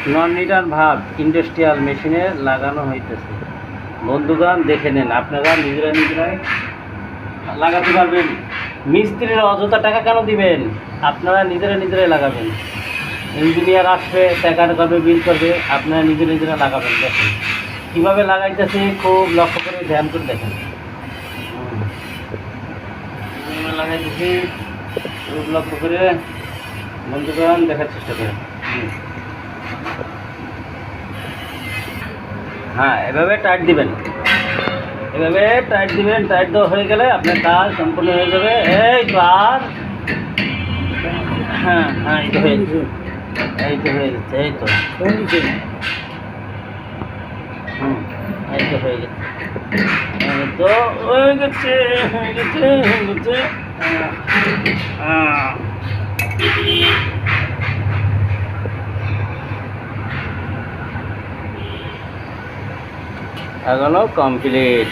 নন litre ভাব industrial মেশিনে লাগানো হইতেছে। বন্ধুগণ দেখে নেন, আপনারা নিজেরাই লাগাতে পারবেন। মিস্ত্রির অযথা টাকা কেন দিবেন? আপনারা নিজেরাই লাগাবেন। ইঞ্জিনিয়ার আসবে, টাকা করবে, বিল করবে, আপনারা নিজেরা লাগাবেন। দেখেন কীভাবে লাগাইতেছে, খুব লক্ষ্য করে ধ্যান করে দেখেন। লাগাইতেছি খুব লক্ষ্য করে বন্ধুগণ দেখার চেষ্টা করেন। হ্যাঁ, এভাবে টাইট দিবেন, এভাবে টাইট দিবেন। টাইট দেওয়া হয়ে গেলে আপনার কাজ সম্পূর্ণ হয়ে যাবে। এই তো আর হ্যাঁ হ্যাঁ, এই তো হয়ে যাচ্ছে, এই তো হয়ে যাচ্ছে, এই তো এই তো হয়ে গেছে, এই তো হয়ে গেছে, হয়ে গেছে, হয়ে গেছে। এখনো কমপ্লিট।